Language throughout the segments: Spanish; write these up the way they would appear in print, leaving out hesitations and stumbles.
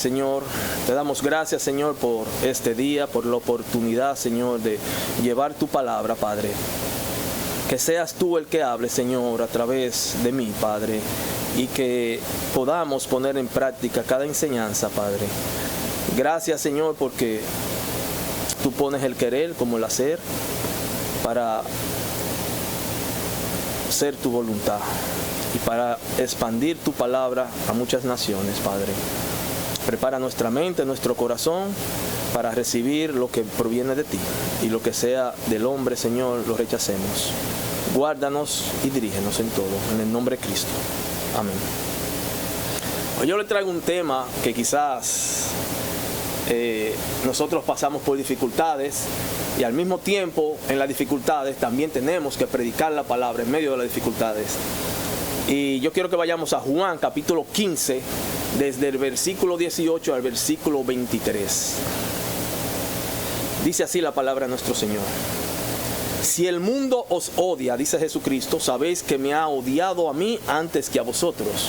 Señor, te damos gracias, Señor, por este día, por la oportunidad, Señor, de llevar tu palabra, Padre. Que seas tú el que hable, Señor, a través de mí, Padre, y que podamos poner en práctica cada enseñanza, Padre. Gracias, Señor, porque tú pones el querer como el hacer para ser tu voluntad y para expandir tu palabra a muchas naciones, Padre. Prepara nuestra mente, nuestro corazón para recibir lo que proviene de ti, y lo que sea del hombre, Señor, lo rechacemos. Guárdanos y dirígenos en todo, en el nombre de Cristo. Amén. Hoy yo le traigo un tema que quizás nosotros pasamos por dificultades, y al mismo tiempo en las dificultades también tenemos que predicar la palabra en medio de las dificultades. Y yo quiero que vayamos a Juan capítulo 15, desde el versículo 18 al versículo 23. Dice así la palabra de nuestro Señor. Si el mundo os odia, dice Jesucristo, sabéis que me ha odiado a mí antes que a vosotros.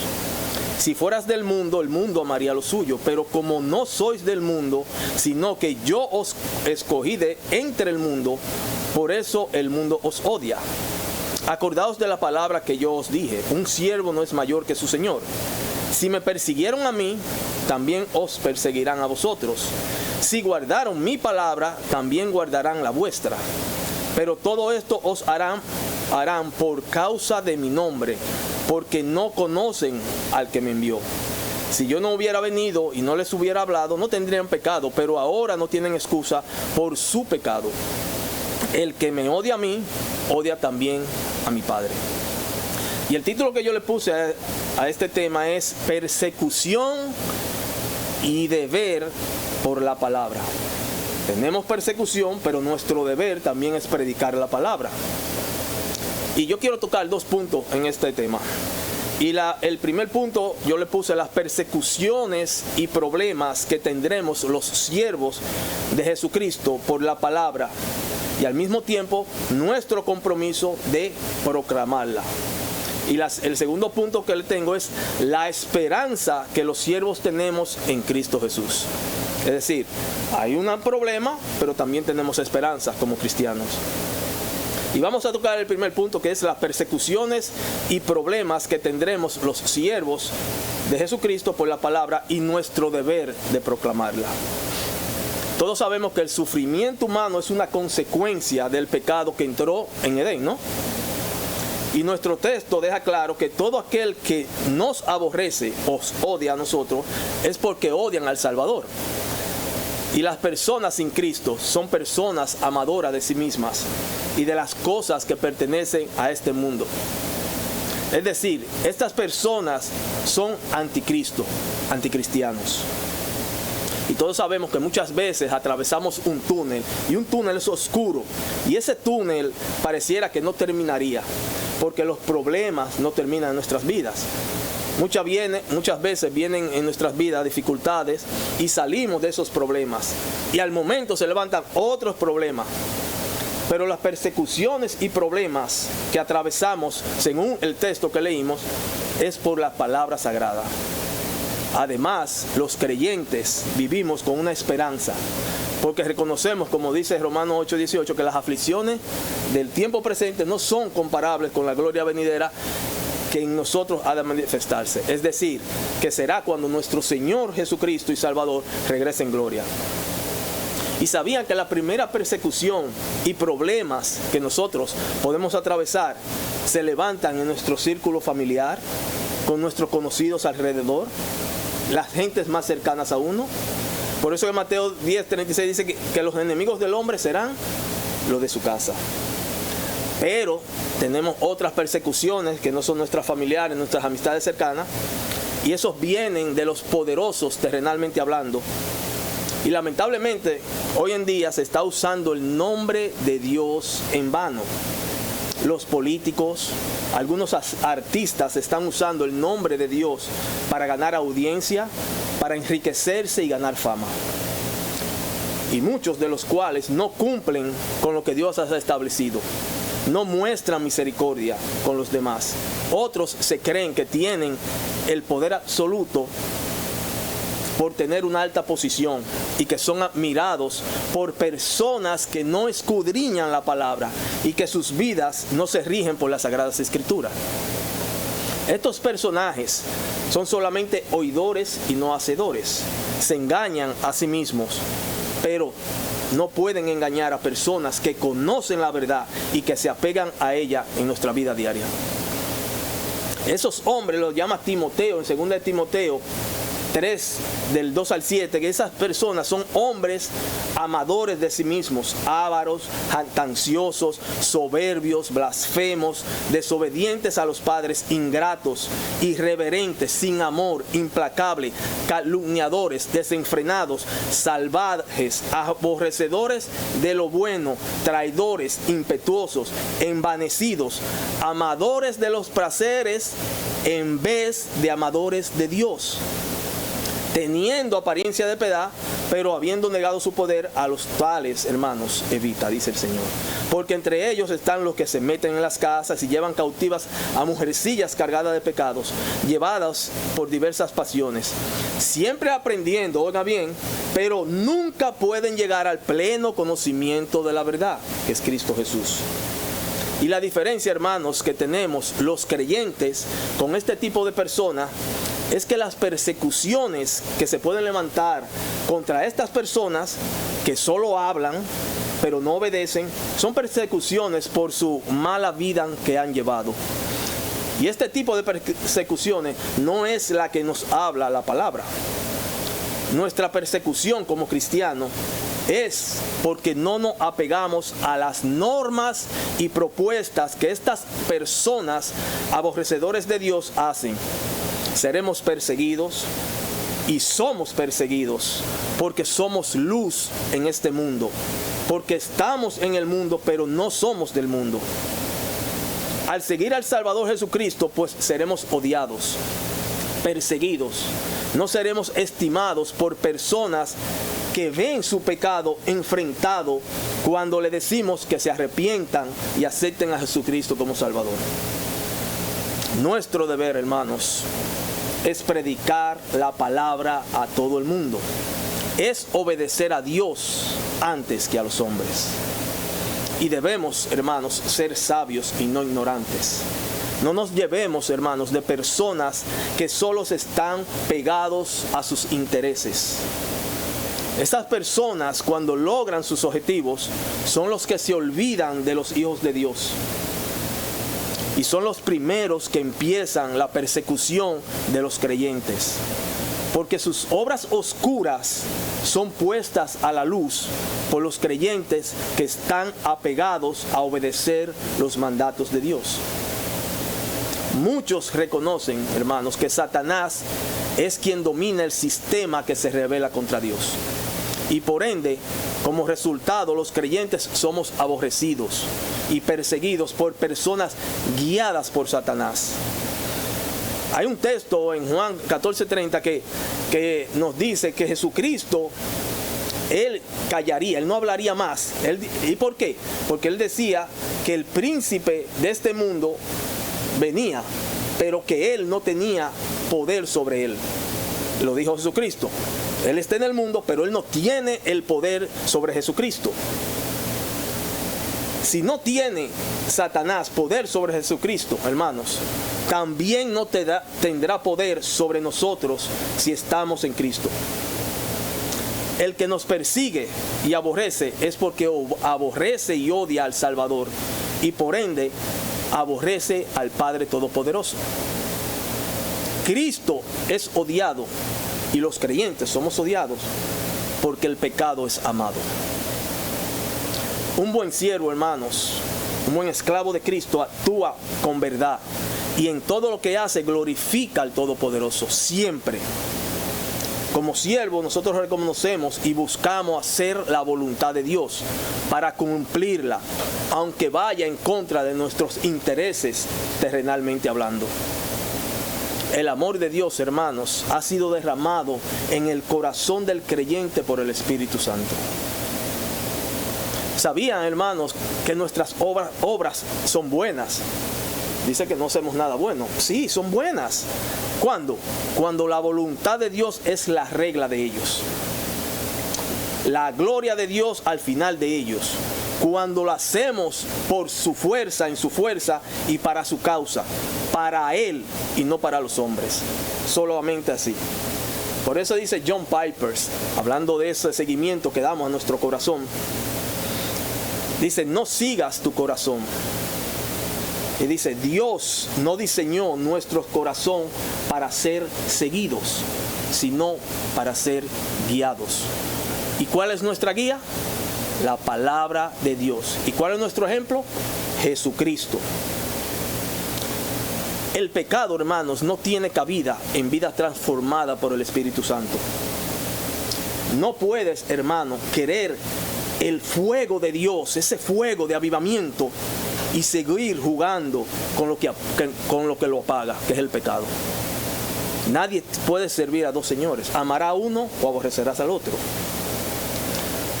Si fueras del mundo, el mundo amaría lo suyo, pero como no sois del mundo, sino que yo os escogí de entre el mundo, por eso el mundo os odia. Acordaos de la palabra que yo os dije, un siervo no es mayor que su Señor. Si me persiguieron a mí, también os perseguirán a vosotros. Si guardaron mi palabra, también guardarán la vuestra. Pero todo esto os harán por causa de mi nombre, porque no conocen al que me envió. Si yo no hubiera venido y no les hubiera hablado, no tendrían pecado, pero ahora no tienen excusa por su pecado. El que me odia a mí, odia también a mi Padre. Y el título que yo le puse a este tema es persecución y deber por la palabra. Tenemos persecución, pero nuestro deber también es predicar la palabra. Y yo quiero tocar dos puntos en este tema. Y el primer punto yo le puse las persecuciones y problemas que tendremos los siervos de Jesucristo por la palabra, y al mismo tiempo nuestro compromiso de proclamarla. Y el segundo punto que le tengo es la esperanza que los siervos tenemos en Cristo Jesús. Es decir, hay un problema, pero también tenemos esperanza como cristianos. Y vamos a tocar el primer punto, que es las persecuciones y problemas que tendremos los siervos de Jesucristo por la palabra y nuestro deber de proclamarla. Todos sabemos que el sufrimiento humano es una consecuencia del pecado que entró en Edén, ¿no? Y nuestro texto deja claro que todo aquel que nos aborrece, os odia a nosotros, es porque odian al Salvador. Y las personas sin Cristo son personas amadoras de sí mismas y de las cosas que pertenecen a este mundo. Es decir, estas personas son anticristo, anticristianos. Y todos sabemos que muchas veces atravesamos un túnel, y un túnel es oscuro, y ese túnel pareciera que no terminaría, porque los problemas no terminan en nuestras vidas. Muchas veces vienen en nuestras vidas dificultades y salimos de esos problemas, y al momento se levantan otros problemas. Pero las persecuciones y problemas que atravesamos, según el texto que leímos, es por la palabra sagrada. Además, los creyentes vivimos con una esperanza, porque reconocemos, como dice Romanos 8:18, que las aflicciones del tiempo presente no son comparables con la gloria venidera que en nosotros ha de manifestarse. Es decir, que será cuando nuestro Señor Jesucristo y Salvador regrese en gloria. Y sabían que la primera persecución y problemas que nosotros podemos atravesar se levantan en nuestro círculo familiar, con nuestros conocidos alrededor, las gentes más cercanas a uno. Por eso en Mateo 10:36 dice que los enemigos del hombre serán los de su casa. Pero tenemos otras persecuciones que no son nuestras familiares, nuestras amistades cercanas, y esos vienen de los poderosos terrenalmente hablando. Y lamentablemente hoy en día se está usando el nombre de Dios en vano. Los políticos, algunos artistas están usando el nombre de Dios para ganar audiencia, para enriquecerse y ganar fama. Y muchos de los cuales no cumplen con lo que Dios ha establecido. No muestran misericordia con los demás. Otros se creen que tienen el poder absoluto por tener una alta posición y que son admirados por personas que no escudriñan la palabra y que sus vidas no se rigen por las Sagradas Escrituras. Estos personajes son solamente oidores y no hacedores. Se engañan a sí mismos, pero no pueden engañar a personas que conocen la verdad y que se apegan a ella en nuestra vida diaria. Esos hombres los llama Timoteo, en 2 de Timoteo 3, del 2 al 7, que esas personas son hombres amadores de sí mismos, ávaros, jactanciosos, soberbios, blasfemos, desobedientes a los padres, ingratos, irreverentes, sin amor, implacables, calumniadores, desenfrenados, salvajes, aborrecedores de lo bueno, traidores, impetuosos, envanecidos, amadores de los placeres en vez de amadores de Dios, teniendo apariencia de piedad, pero habiendo negado su poder, a los tales, hermanos, evita, dice el Señor. Porque entre ellos están los que se meten en las casas y llevan cautivas a mujercillas cargadas de pecados, llevadas por diversas pasiones, siempre aprendiendo, oiga bien, pero nunca pueden llegar al pleno conocimiento de la verdad, que es Cristo Jesús. Y la diferencia, hermanos, que tenemos los creyentes con este tipo de personas es que las persecuciones que se pueden levantar contra estas personas que solo hablan pero no obedecen, son persecuciones por su mala vida que han llevado. Y este tipo de persecuciones no es la que nos habla la palabra. Nuestra persecución como cristianos es porque no nos apegamos a las normas y propuestas que estas personas aborrecedores de Dios hacen. Seremos perseguidos y somos perseguidos porque somos luz en este mundo, porque estamos en el mundo pero no somos del mundo. Al seguir al Salvador Jesucristo, pues seremos odiados, perseguidos, no seremos estimados por personas que ven su pecado enfrentado cuando le decimos que se arrepientan y acepten a Jesucristo como Salvador. Nuestro deber, hermanos, es predicar la palabra a todo el mundo. Es obedecer a Dios antes que a los hombres. Y debemos, hermanos, ser sabios y no ignorantes. No nos llevemos, hermanos, de personas que solo están pegados a sus intereses. Estas personas, cuando logran sus objetivos, son los que se olvidan de los hijos de Dios. Y son los primeros que empiezan la persecución de los creyentes. Porque sus obras oscuras son puestas a la luz por los creyentes que están apegados a obedecer los mandatos de Dios. Muchos reconocen, hermanos, que Satanás es quien domina el sistema que se revela contra Dios. Y por ende, como resultado, los creyentes somos aborrecidos y perseguidos por personas guiadas por Satanás. Hay un texto en Juan 14:30 que nos dice que Jesucristo, Él callaría, Él no hablaría más. ¿Y por qué? Porque Él decía que el príncipe de este mundo venía, pero que Él no tenía poder sobre Él. Lo dijo Jesucristo. Él está en el mundo, pero Él no tiene el poder sobre Jesucristo. Si no tiene Satanás poder sobre Jesucristo, hermanos, también no tendrá poder sobre nosotros si estamos en Cristo. El que nos persigue y aborrece es porque aborrece y odia al Salvador y por ende aborrece al Padre Todopoderoso. Cristo es odiado y los creyentes somos odiados porque el pecado es amado. Un buen siervo, hermanos, un buen esclavo de Cristo actúa con verdad y en todo lo que hace glorifica al Todopoderoso, siempre. Como siervo nosotros reconocemos y buscamos hacer la voluntad de Dios para cumplirla, aunque vaya en contra de nuestros intereses terrenalmente hablando. El amor de Dios, hermanos, ha sido derramado en el corazón del creyente por el Espíritu Santo. ¿Sabían, hermanos, que nuestras obras son buenas? dice que no hacemos nada bueno. Sí, son buenas. ¿Cuándo? Cuando la voluntad de Dios es la regla de ellos. La gloria de Dios al final de ellos. Cuando lo hacemos por su fuerza, en su fuerza y para su causa. Para Él y no para los hombres. Solamente así. Por eso dice John Piper, hablando de ese seguimiento que damos a nuestro corazón. Dice, no sigas tu corazón. Y dice, Dios no diseñó nuestro corazón para ser seguidos, sino para ser guiados. ¿Y cuál es nuestra guía? La palabra de Dios. ¿Y cuál es nuestro ejemplo? Jesucristo. El pecado, hermanos, no tiene cabida en vida transformada por el Espíritu Santo. No puedes, hermano, querer el fuego de Dios, ese fuego de avivamiento, y seguir jugando con lo que lo apaga, que es el pecado. Nadie puede servir a dos señores. Amará a uno o aborrecerás al otro.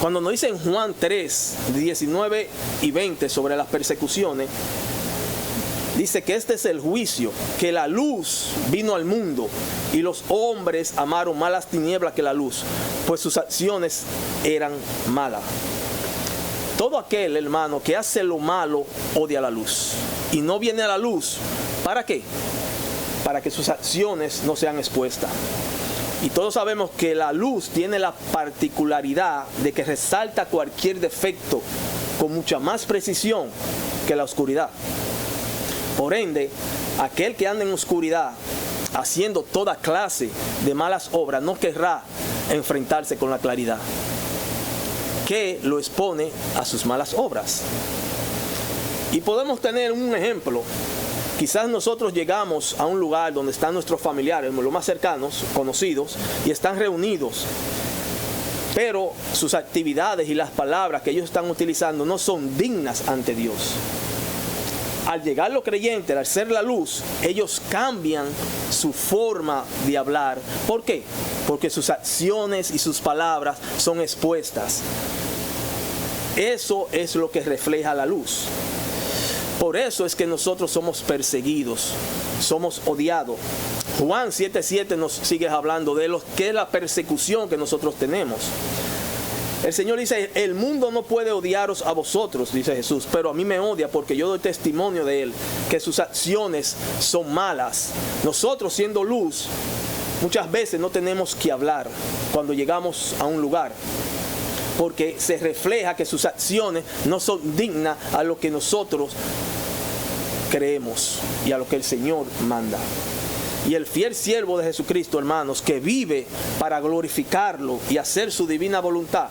Cuando nos dice en Juan 3, 19 y 20 sobre las persecuciones, dice que este es el juicio, que la luz vino al mundo y los hombres amaron más las tinieblas que la luz, pues sus acciones eran malas. Todo aquel, hermano, que hace lo malo odia la luz y no viene a la luz. ¿Para qué? Para que sus acciones no sean expuestas. Y todos sabemos que la luz tiene la particularidad de que resalta cualquier defecto con mucha más precisión que la oscuridad. Por ende, aquel que anda en oscuridad haciendo toda clase de malas obras no querrá enfrentarse con la claridad, que lo expone a sus malas obras. Y podemos tener un ejemplo. Quizás nosotros llegamos a un lugar donde están nuestros familiares, los más cercanos, conocidos, y están reunidos. Pero sus actividades y las palabras que ellos están utilizando no son dignas ante Dios. Al llegar los creyentes, al ser la luz, ellos cambian su forma de hablar. ¿Por qué? Porque sus acciones y sus palabras son expuestas. Eso es lo que refleja la luz. Por eso es que nosotros somos perseguidos, somos odiados. Juan 7:7 nos sigue hablando de lo que es la persecución que nosotros tenemos. El Señor dice, el mundo no puede odiaros a vosotros, dice Jesús, pero a mí me odia porque yo doy testimonio de Él, que sus acciones son malas. Nosotros, siendo luz, muchas veces no tenemos que hablar cuando llegamos a un lugar, porque se refleja que sus acciones no son dignas a lo que nosotros creemos y a lo que el Señor manda. Y el fiel siervo de Jesucristo, hermanos, que vive para glorificarlo y hacer su divina voluntad,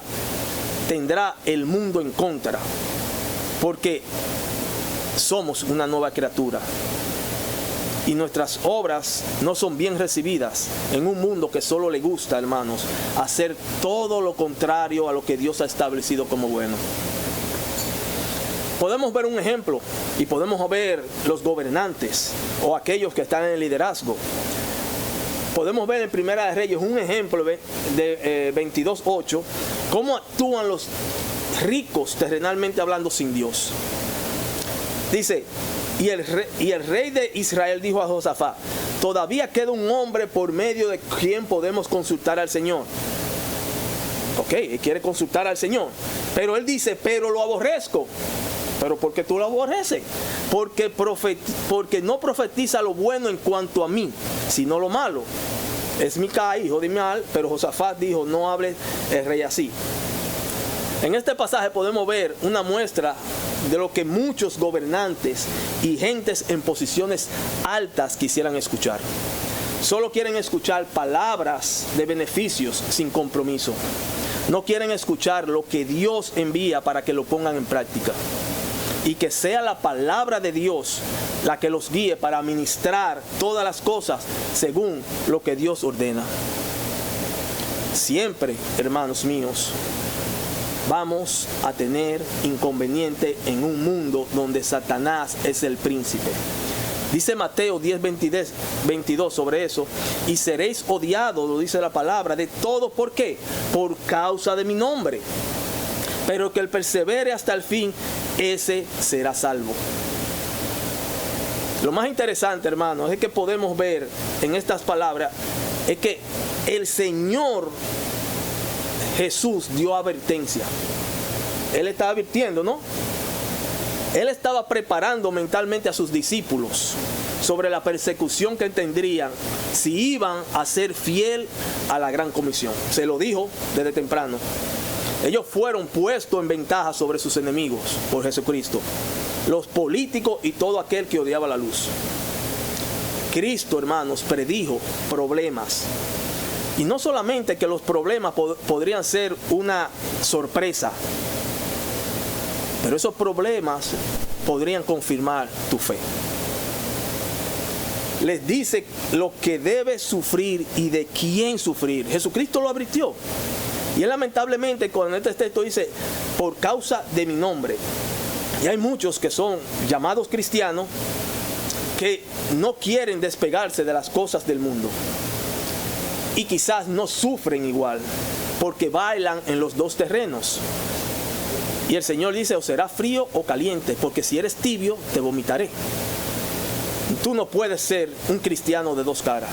tendrá el mundo en contra, porque somos una nueva criatura. Y nuestras obras no son bien recibidas en un mundo que solo le gusta, hermanos, hacer todo lo contrario a lo que Dios ha establecido como bueno. Podemos ver un ejemplo y podemos ver los gobernantes o aquellos que están en el liderazgo. Podemos ver en Primera de Reyes un ejemplo de 22:8, cómo actúan los ricos terrenalmente hablando sin Dios. Dice, y el rey de Israel dijo a Josafat, todavía queda un hombre por medio de quien podemos consultar al Señor. Ok, él quiere consultar al Señor, pero él dice, pero lo aborrezco. ¿Pero por qué tú lo aborreces? Porque no profetiza lo bueno en cuanto a mí, sino lo malo. Es Mica, hijo de Mial, pero Josafat dijo, no hable el rey así. En este pasaje podemos ver una muestra de lo que muchos gobernantes y gentes en posiciones altas quisieran escuchar. Solo quieren escuchar palabras de beneficios sin compromiso. No quieren escuchar lo que Dios envía para que lo pongan en práctica. Y que sea la palabra de Dios la que los guíe para administrar todas las cosas según lo que Dios ordena. Siempre, hermanos míos, vamos a tener inconveniente en un mundo donde Satanás es el príncipe. Dice Mateo 10:22 sobre eso, y seréis odiados, lo dice la palabra, de todo. ¿Por qué? Por causa de mi nombre. Pero que el persevere hasta el fin, ese será salvo. Lo más interesante, hermanos, es que podemos ver en estas palabras, es que el Señor Jesús dio advertencia. Él estaba advirtiendo, ¿no? Él estaba preparando mentalmente a sus discípulos sobre la persecución que tendrían si iban a ser fiel a la gran comisión. Se lo dijo desde temprano. Ellos fueron puestos en ventaja sobre sus enemigos por Jesucristo, los políticos y todo aquel que odiaba la luz. Cristo, hermanos, predijo problemas. Y no solamente que los problemas podrían ser una sorpresa, pero esos problemas podrían confirmar tu fe. Les dice lo que debe sufrir y de quién sufrir. Jesucristo lo advirtió. Y él lamentablemente con este texto dice, por causa de mi nombre. Y hay muchos que son llamados cristianos que no quieren despegarse de las cosas del mundo. Y quizás no sufren igual, porque bailan en los dos terrenos. Y el Señor dice, o será frío o caliente, porque si eres tibio, te vomitaré. Tú no puedes ser un cristiano de dos caras.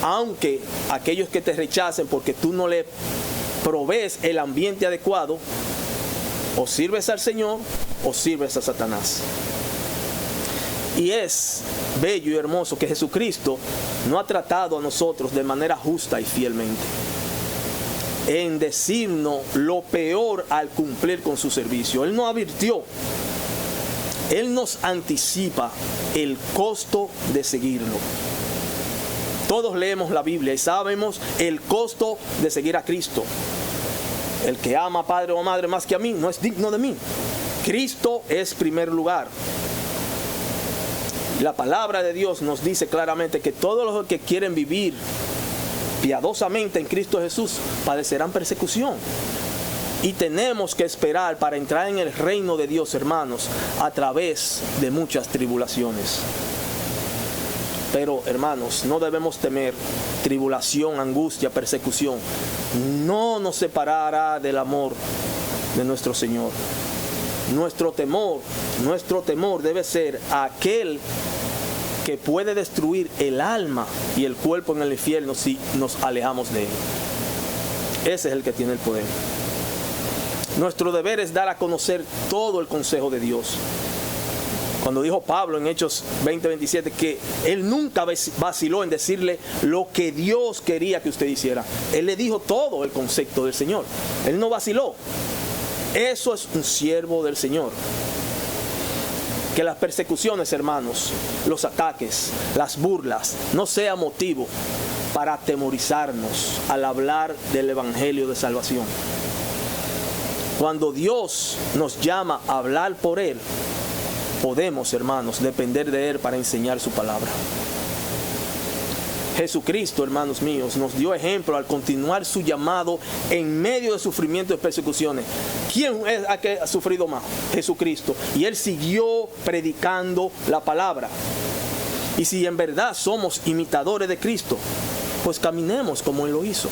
Aunque aquellos que te rechacen porque tú no le provees el ambiente adecuado, o sirves al Señor o sirves a Satanás. Y es bello y hermoso que Jesucristo no ha tratado a nosotros de manera justa y fielmente, en decirnos lo peor al cumplir con su servicio. Él nos advirtió, Él nos anticipa el costo de seguirlo. Todos leemos la Biblia y sabemos el costo de seguir a Cristo. El que ama a padre o madre más que a mí no es digno de mí. Cristo es primer lugar. La palabra de Dios nos dice claramente que todos los que quieren vivir piadosamente en Cristo Jesús padecerán persecución. Y tenemos que esperar para entrar en el reino de Dios, hermanos, a través de muchas tribulaciones. Pero, hermanos, no debemos temer tribulación, angustia, persecución. No nos separará del amor de nuestro Señor. Nuestro temor debe ser aquel que puede destruir el alma y el cuerpo en el infierno si nos alejamos de Él. Ese es el que tiene el poder. Nuestro deber es dar a conocer todo el consejo de Dios. Cuando dijo Pablo en Hechos 20:27 que él nunca vaciló en decirle lo que Dios quería que usted hiciera. Él le dijo todo el concepto del Señor. Él no vaciló. Eso es un siervo del Señor. Que las persecuciones, hermanos, los ataques, las burlas, no sea motivo para atemorizarnos al hablar del evangelio de salvación. Cuando Dios nos llama a hablar por Él, podemos, hermanos, depender de Él para enseñar su palabra. Jesucristo, hermanos míos, nos dio ejemplo al continuar su llamado en medio de sufrimiento y persecuciones. ¿Quién es el que ha sufrido más? Jesucristo. Y Él siguió predicando la palabra. Y si en verdad somos imitadores de Cristo, pues caminemos como Él lo hizo.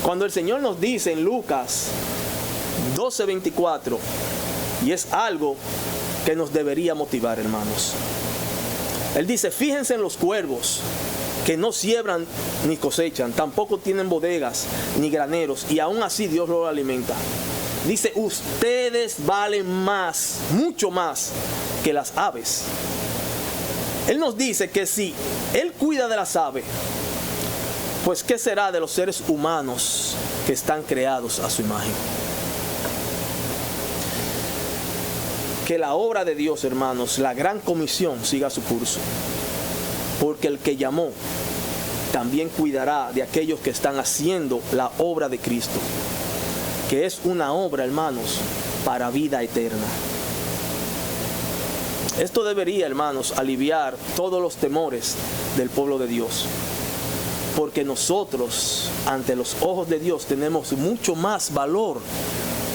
Cuando el Señor nos dice en Lucas 12:24, y es algo que nos debería motivar, hermanos. Él dice, fíjense en los cuervos, que no siembran ni cosechan, tampoco tienen bodegas ni graneros, y aún así Dios los alimenta. Dice, ustedes valen más, mucho más que las aves. Él nos dice que si Él cuida de las aves, pues ¿qué será de los seres humanos que están creados a su imagen? Que la obra de Dios, hermanos, la gran comisión siga su curso. Porque el que llamó también cuidará de aquellos que están haciendo la obra de Cristo. Que es una obra, hermanos, para vida eterna. Esto debería, hermanos, aliviar todos los temores del pueblo de Dios. Porque nosotros, ante los ojos de Dios, tenemos mucho más valor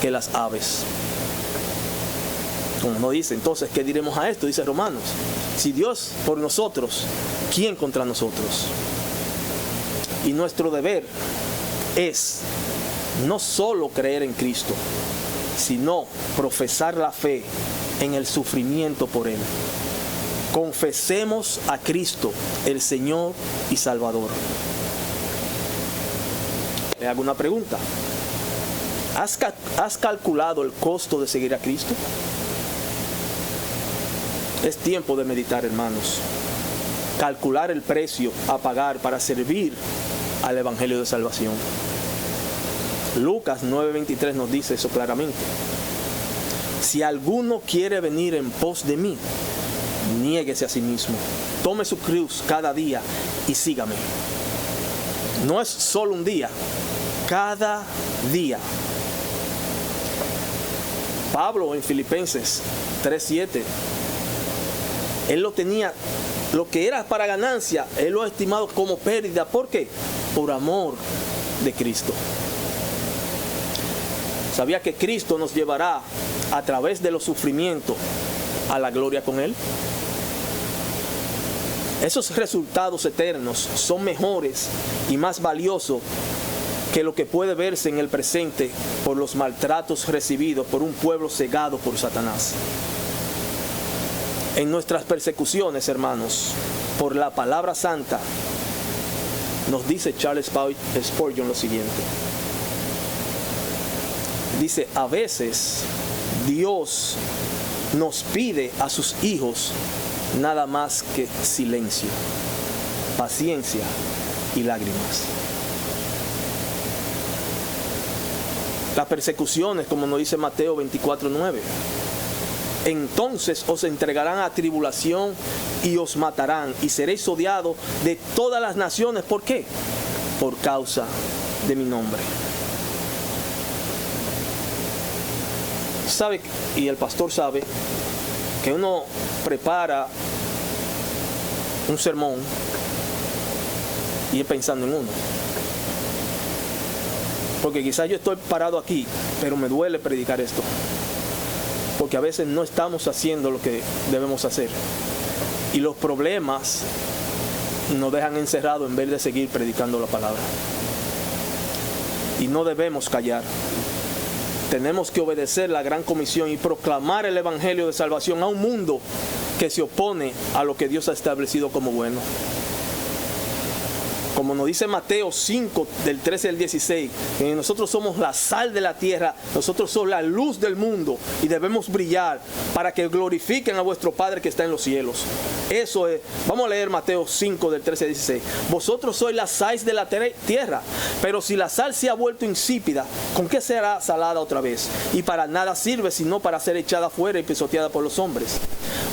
que las aves. Como no dice, entonces, ¿qué diremos a esto? Dice Romanos, si Dios por nosotros, ¿quién contra nosotros? Y nuestro deber es no solo creer en Cristo, sino profesar la fe en el sufrimiento por Él. Confesemos a Cristo, el Señor y Salvador. Le hago una pregunta. ¿Has calculado el costo de seguir a Cristo? Es tiempo de meditar, hermanos. Calcular el precio a pagar para servir al Evangelio de Salvación. Lucas 9:23 nos dice eso claramente. Si alguno quiere venir en pos de mí, niéguese a sí mismo, tome su cruz cada día y sígame. No es solo un día, cada día. Pablo en Filipenses 3:7, él lo tenía, lo que era para ganancia, él lo ha estimado como pérdida. ¿Por qué? Por amor de Cristo. ¿Sabía que Cristo nos llevará a través de los sufrimientos a la gloria con Él? Esos resultados eternos son mejores y más valiosos que lo que puede verse en el presente por los maltratos recibidos por un pueblo cegado por Satanás. En nuestras persecuciones, hermanos, por la palabra santa, nos dice Charles Spurgeon lo siguiente. Dice, a veces Dios nos pide a sus hijos nada más que silencio, paciencia y lágrimas. Las persecuciones, como nos dice Mateo 24:9. Entonces os entregarán a tribulación y os matarán y seréis odiados de todas las naciones. ¿Por qué? Por causa de mi nombre. Sabe, y el pastor sabe, que uno prepara un sermón y es pensando en uno. Porque quizás yo estoy parado aquí, pero me duele predicar esto. Porque a veces no estamos haciendo lo que debemos hacer. Y los problemas nos dejan encerrados en vez de seguir predicando la palabra. Y no debemos callar. Tenemos que obedecer la gran comisión y proclamar el Evangelio de salvación a un mundo que se opone a lo que Dios ha establecido como bueno. Como nos dice Mateo 5, del 13 al 16, que nosotros somos la sal de la tierra, nosotros somos la luz del mundo y debemos brillar para que glorifiquen a vuestro Padre que está en los cielos. Eso es, vamos a leer Mateo 5, del 13 al 16. Vosotros sois la sal de la tierra, pero si la sal se ha vuelto insípida, ¿con qué será salada otra vez? Y para nada sirve sino para ser echada fuera y pisoteada por los hombres.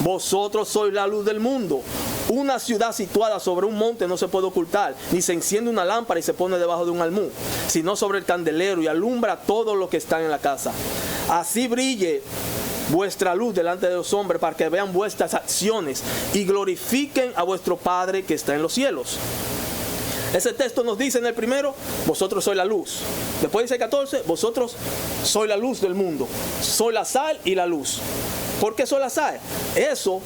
Vosotros sois la luz del mundo. Una ciudad situada sobre un monte no se puede ocultar, ni se enciende una lámpara y se pone debajo de un almud, sino sobre el candelero y alumbra a todos los que están en la casa. Así brille vuestra luz delante de los hombres para que vean vuestras acciones y glorifiquen a vuestro Padre que está en los cielos. Ese texto nos dice en el primero, vosotros sois la luz. Después dice el 14, vosotros sois la luz del mundo. Soy la sal y la luz. ¿Por qué soy la sal? Eso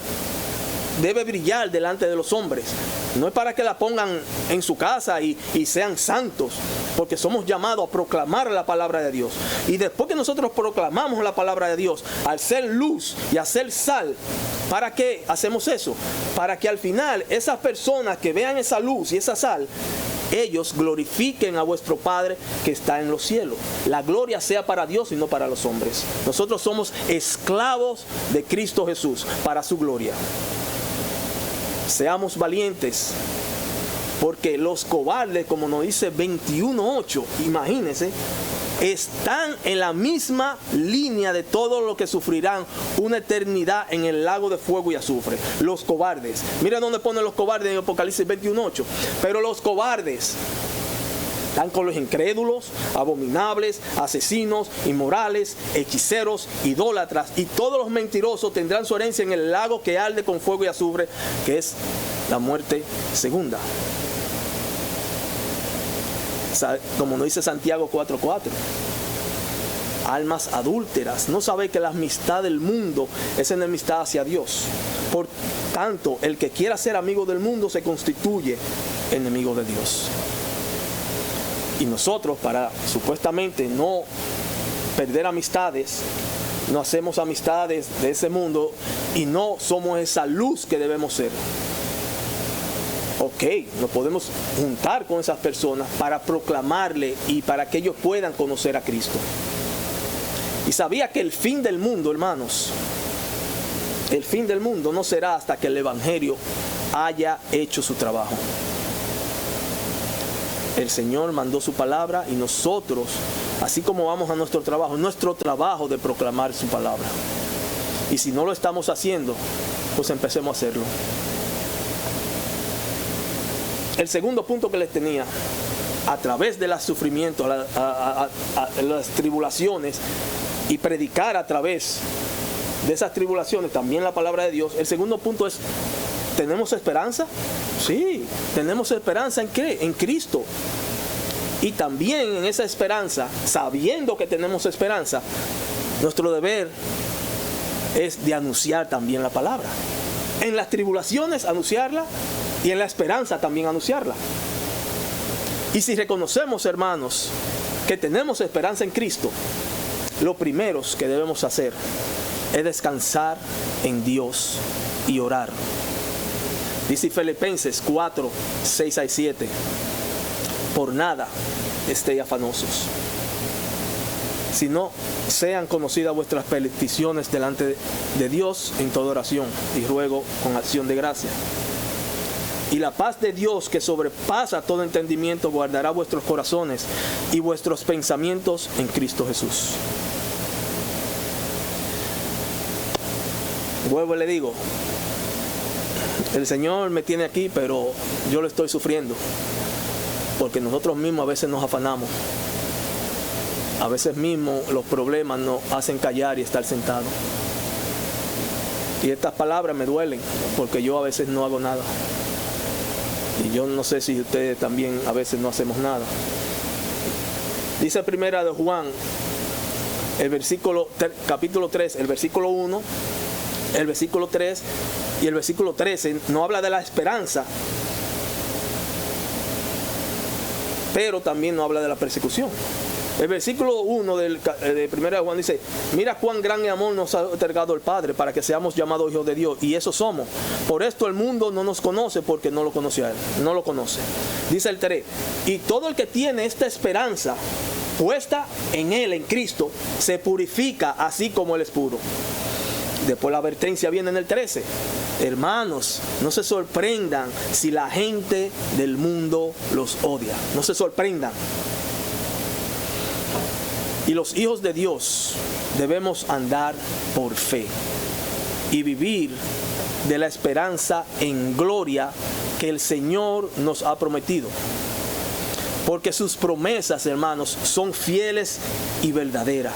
debe brillar delante de los hombres. No es para que la pongan en su casa y sean santos, porque somos llamados a proclamar la palabra de Dios. Y después que nosotros proclamamos la palabra de Dios, al ser luz y a ser sal, ¿para qué hacemos eso? Para que al final esas personas que vean esa luz y esa sal, ellos glorifiquen a vuestro Padre que está en los cielos. La gloria sea para Dios y no para los hombres. Nosotros somos esclavos de Cristo Jesús para su gloria. Seamos valientes, porque los cobardes, como nos dice 21:8, imagínense, están en la misma línea de todo lo que sufrirán una eternidad en el lago de fuego y azufre. Los cobardes. Mira dónde ponen los cobardes en Apocalipsis 21:8. Pero los cobardes están con los incrédulos, abominables, asesinos, inmorales, hechiceros, idólatras y todos los mentirosos tendrán su herencia en el lago que arde con fuego y azufre, que es la muerte segunda. Como nos dice Santiago 4:4. Almas adúlteras, ¿no sabéis que la amistad del mundo es enemistad hacia Dios? Por tanto, el que quiera ser amigo del mundo se constituye enemigo de Dios. Y nosotros, para supuestamente no perder amistades, no hacemos amistades de ese mundo y no somos esa luz que debemos ser. Ok, nos podemos juntar con esas personas para proclamarle y para que ellos puedan conocer a Cristo. Y sabía que el fin del mundo, hermanos, el fin del mundo no será hasta que el Evangelio haya hecho su trabajo. El Señor mandó su palabra y nosotros, así como vamos a nuestro trabajo de proclamar su palabra. Y si no lo estamos haciendo, pues empecemos a hacerlo. El segundo punto que les tenía, a través de los sufrimientos, las tribulaciones, y predicar a través de esas tribulaciones también la palabra de Dios. El segundo punto es, ¿tenemos esperanza? Sí, tenemos esperanza. ¿En qué? En Cristo. Y también en esa esperanza, sabiendo que tenemos esperanza, nuestro deber es de anunciar también la palabra. En las tribulaciones anunciarla y en la esperanza también anunciarla. Y si reconocemos, hermanos, que tenemos esperanza en Cristo, lo primero que debemos hacer es descansar en Dios y orar. Dice Filipenses 4, 6 a 7. Por nada estéis afanosos, sino sean conocidas vuestras peticiones delante de Dios en toda oración y ruego con acción de gracia. Y la paz de Dios, que sobrepasa todo entendimiento, guardará vuestros corazones y vuestros pensamientos en Cristo Jesús. Vuelvo y le digo, el Señor me tiene aquí, pero yo lo estoy sufriendo. Porque nosotros mismos a veces nos afanamos. A veces mismos los problemas nos hacen callar y estar sentados. Y estas palabras me duelen, porque yo a veces no hago nada. Y yo no sé si ustedes también a veces no hacemos nada. Dice primera de Juan, capítulo 3, el versículo 1, el versículo 3 y el versículo 13, no habla de la esperanza, pero también no habla de la persecución. El versículo 1 de 1 de Juan dice, mira cuán gran amor nos ha otorgado el Padre para que seamos llamados hijos de Dios, y eso somos. Por esto el mundo no nos conoce, porque no lo conoce a Él, no lo conoce. Dice el 3, y todo el que tiene esta esperanza puesta en Él, en Cristo, se purifica así como Él es puro. Después la advertencia viene en el 13. Hermanos, no se sorprendan si la gente del mundo los odia. No se sorprendan. Y los hijos de Dios debemos andar por fe y vivir de la esperanza en gloria que el Señor nos ha prometido. Porque sus promesas, hermanos, son fieles y verdaderas.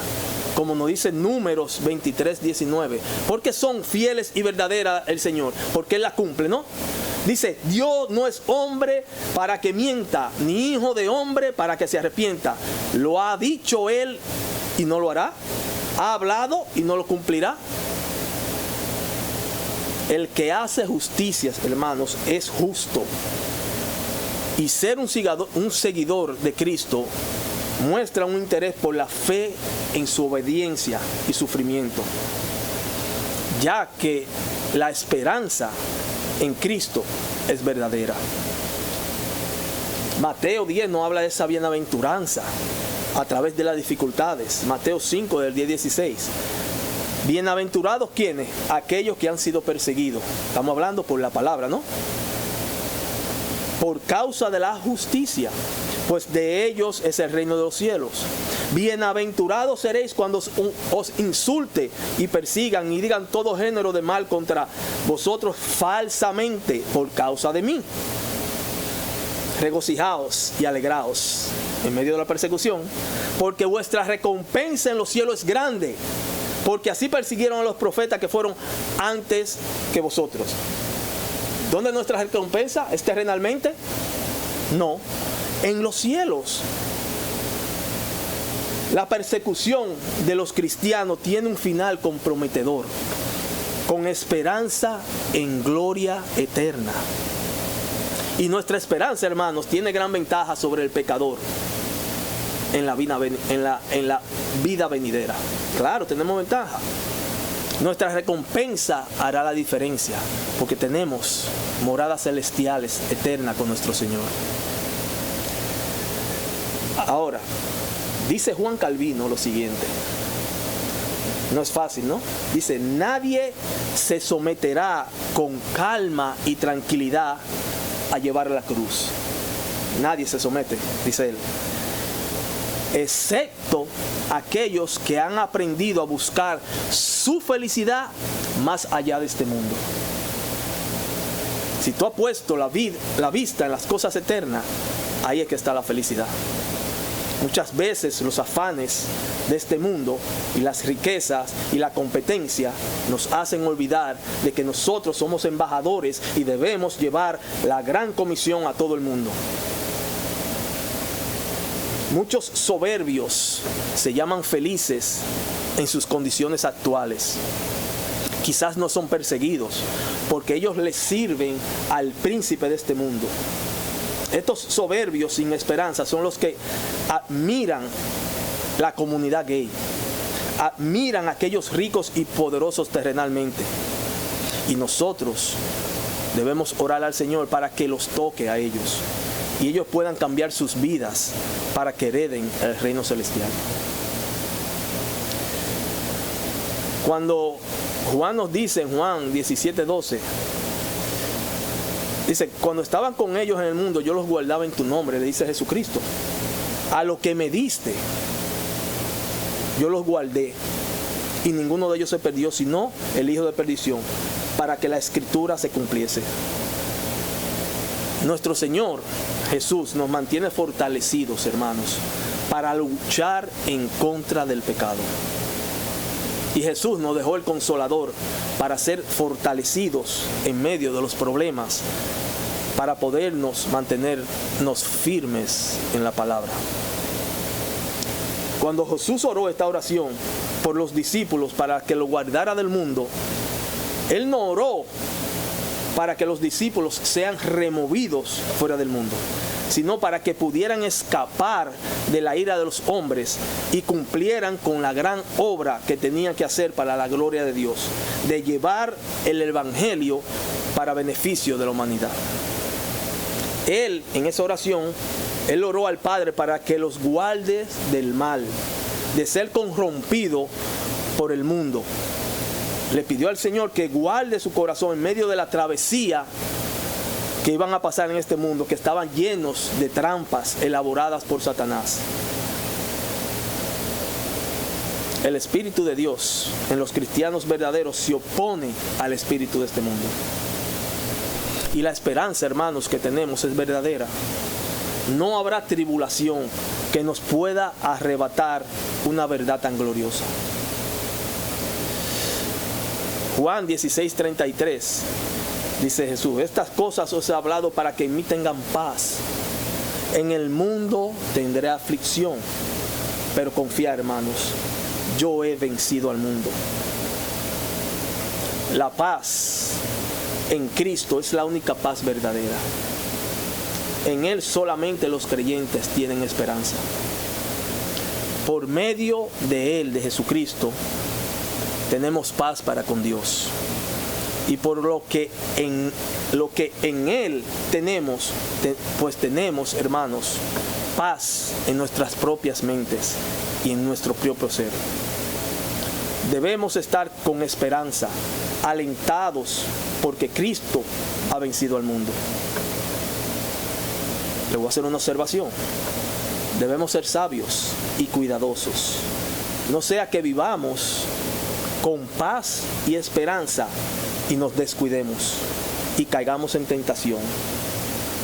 Como nos dice Números 23, 19. Porque son fieles y verdaderas el Señor. Porque Él la cumple, ¿no? Dice, Dios no es hombre para que mienta, ni hijo de hombre para que se arrepienta. Lo ha dicho Él y no lo hará. Ha hablado y no lo cumplirá. El que hace justicias, hermanos, es justo. Y ser un seguidor de Cristo muestra un interés por la fe en su obediencia y sufrimiento, ya que la esperanza en Cristo es verdadera. Mateo 10 nos habla de esa bienaventuranza a través de las dificultades. Mateo 5 del 10 16. Bienaventurados ¿quiénes? Aquellos que han sido perseguidos. Estamos hablando por la palabra, ¿no? Por causa de la justicia, pues de ellos es el reino de los cielos. Bienaventurados seréis cuando os insulte y persigan y digan todo género de mal contra vosotros falsamente por causa de mí. Regocijaos y alegraos en medio de la persecución, porque vuestra recompensa en los cielos es grande, porque así persiguieron a los profetas que fueron antes que vosotros. ¿Dónde nuestra recompensa? ¿Es terrenalmente? No, en los cielos. La persecución de los cristianos tiene un final comprometedor, con esperanza en gloria eterna. Y nuestra esperanza, hermanos, tiene gran ventaja sobre el pecador. en la vida venidera. Claro, tenemos ventaja. Nuestra recompensa hará la diferencia, porque tenemos moradas celestiales eternas con nuestro Señor. Ahora, dice Juan Calvino lo siguiente. No es fácil, ¿no? Dice, nadie se someterá con calma y tranquilidad a llevar la cruz. Nadie se somete, dice él, excepto aquellos que han aprendido a buscar su felicidad más allá de este mundo. Si tú has puesto la vista en las cosas eternas, ahí es que está la felicidad. Muchas veces los afanes de este mundo y las riquezas y la competencia nos hacen olvidar de que nosotros somos embajadores y debemos llevar la gran comisión a todo el mundo. Muchos soberbios se llaman felices en sus condiciones actuales. Quizás no son perseguidos porque ellos les sirven al príncipe de este mundo. Estos soberbios sin esperanza son los que admiran la comunidad gay, admiran a aquellos ricos y poderosos terrenalmente. Y nosotros debemos orar al Señor para que los toque a ellos y ellos puedan cambiar sus vidas para que hereden el reino celestial. Cuando Juan nos dice en Juan 17:12, dice, cuando estaban con ellos en el mundo, yo los guardaba en tu nombre, le dice Jesucristo. A lo que me diste, yo los guardé, y ninguno de ellos se perdió, sino el hijo de perdición, para que la escritura se cumpliese. Nuestro Señor Jesús nos mantiene fortalecidos, hermanos, para luchar en contra del pecado. Y Jesús nos dejó el Consolador para ser fortalecidos en medio de los problemas, para podernos mantenernos firmes en la palabra. Cuando Jesús oró esta oración por los discípulos para que lo guardara del mundo, Él no oró para que los discípulos sean removidos fuera del mundo, sino para que pudieran escapar de la ira de los hombres y cumplieran con la gran obra que tenían que hacer para la gloria de Dios, de llevar el evangelio para beneficio de la humanidad. Él, en esa oración, Él oró al Padre para que los guarde del mal, de ser corrompido por el mundo. Le pidió al Señor que guarde su corazón en medio de la travesía que iban a pasar en este mundo, que estaban llenos de trampas elaboradas por Satanás. El Espíritu de Dios en los cristianos verdaderos se opone al espíritu de este mundo. Y la esperanza, hermanos, que tenemos es verdadera. No habrá tribulación que nos pueda arrebatar una verdad tan gloriosa. Juan 16:33 dice Jesús, estas cosas os he hablado para que en mí tengan paz. En el mundo tendré aflicción, pero confía, hermanos, yo he vencido al mundo. La paz en Cristo es la única paz verdadera. En Él solamente los creyentes tienen esperanza. Por medio de Él, de Jesucristo, tenemos paz para con Dios. Y por lo que en Él tenemos, pues tenemos, hermanos, paz en nuestras propias mentes y en nuestro propio ser. Debemos estar con esperanza, alentados, porque Cristo ha vencido al mundo. Le voy a hacer una observación. Debemos ser sabios y cuidadosos. No sea que vivamos con paz y esperanza y nos descuidemos y caigamos en tentación.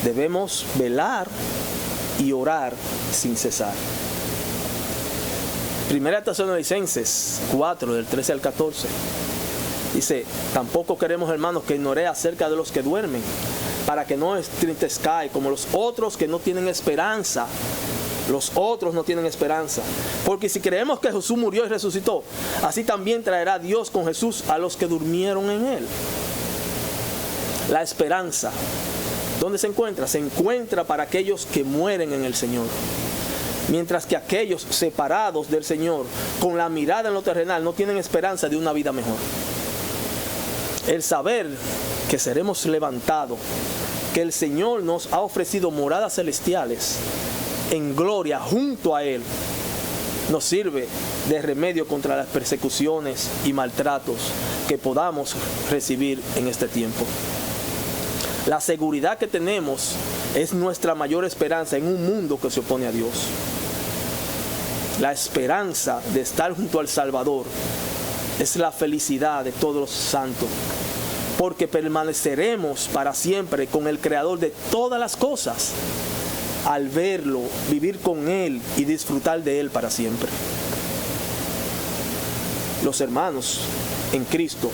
Debemos velar y orar sin cesar. Primera Tesalonicenses 4, del 13 al 14. Dice, tampoco queremos, hermanos, que ignoréis acerca de los que duermen, para que no entristezcáis como los otros que no tienen esperanza. Los otros no tienen esperanza. Porque si creemos que Jesús murió y resucitó, así también traerá Dios con Jesús a los que durmieron en Él. La esperanza, ¿dónde se encuentra? Se encuentra para aquellos que mueren en el Señor. mientras que aquellos separados del Señor, con la mirada en lo terrenal, no tienen esperanza de una vida mejor. El saber que seremos levantados, que el Señor nos ha ofrecido moradas celestiales en gloria junto a Él, nos sirve de remedio contra las persecuciones y maltratos que podamos recibir en este tiempo. La seguridad que tenemos es nuestra mayor esperanza en un mundo que se opone a Dios. La esperanza de estar junto al Salvador es la felicidad de todos los santos, porque permaneceremos para siempre con el Creador de todas las cosas, al verlo, vivir con Él y disfrutar de Él para siempre. Los hermanos en Cristo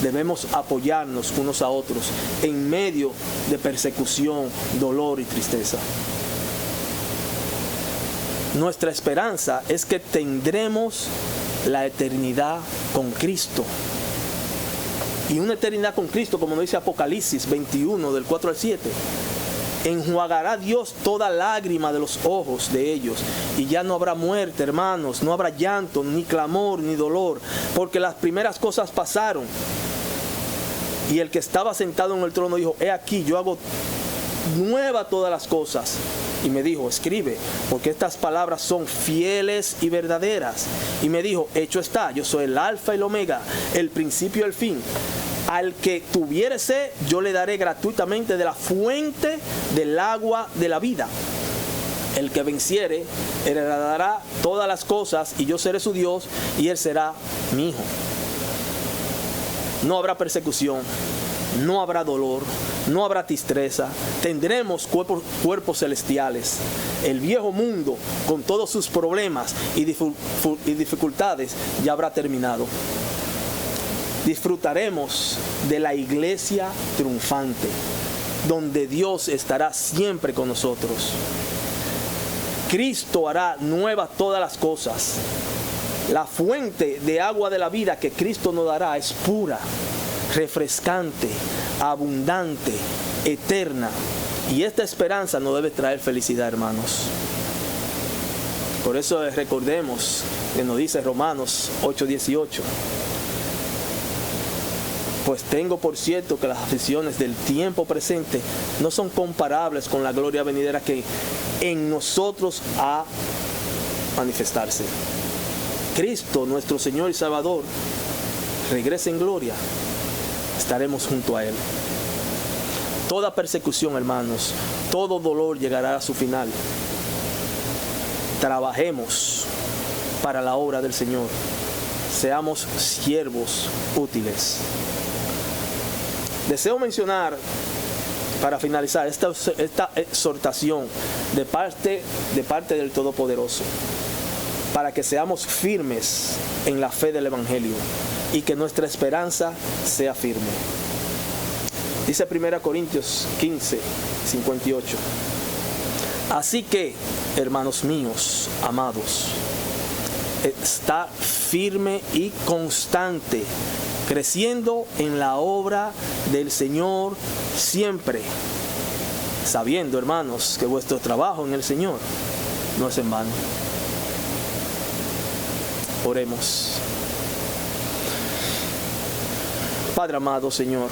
debemos apoyarnos unos a otros en medio de persecución, dolor y tristeza. Nuestra esperanza es que tendremos la eternidad con Cristo. Y una eternidad con Cristo, como nos dice Apocalipsis 21, del 4 al 7. Enjuagará Dios toda lágrima de los ojos de ellos, y ya no habrá muerte, hermanos, no habrá llanto, ni clamor, ni dolor, porque las primeras cosas pasaron. Y el que estaba sentado en el trono dijo: he aquí, yo hago nueva todas las cosas. Y me dijo: escribe, porque estas palabras son fieles y verdaderas. Y me dijo: hecho está, yo soy el alfa y el omega, el principio y el fin. Al que tuviere sed, yo le daré gratuitamente de la fuente del agua de la vida. El que venciere heredará todas las cosas, y yo seré su Dios, y él será mi hijo. No habrá persecución, no habrá dolor, no habrá tristeza. Tendremos cuerpos celestiales. El viejo mundo, con todos sus problemas y dificultades, ya habrá terminado. Disfrutaremos de la iglesia triunfante, donde Dios estará siempre con nosotros. Cristo hará nuevas todas las cosas. La fuente de agua de la vida que Cristo nos dará es pura, refrescante, abundante, eterna. Y esta esperanza nos debe traer felicidad, hermanos. Por eso recordemos que nos dice Romanos 8:18. Pues tengo por cierto que las aflicciones del tiempo presente no son comparables con la gloria venidera que en nosotros ha manifestarse. Cristo, nuestro Señor y Salvador, regresa en gloria. Estaremos junto a Él. Toda persecución, hermanos, todo dolor llegará a su final. Trabajemos para la obra del Señor. Seamos siervos útiles. Deseo mencionar, para finalizar, esta exhortación de parte del Todopoderoso, para que seamos firmes en la fe del Evangelio y que nuestra esperanza sea firme. Dice 1 Corintios 15:58. Así que, hermanos míos, amados, está firme y constante, creciendo en la obra del Señor siempre, sabiendo, hermanos, que vuestro trabajo en el Señor no es en vano. Oremos. Padre amado, Señor,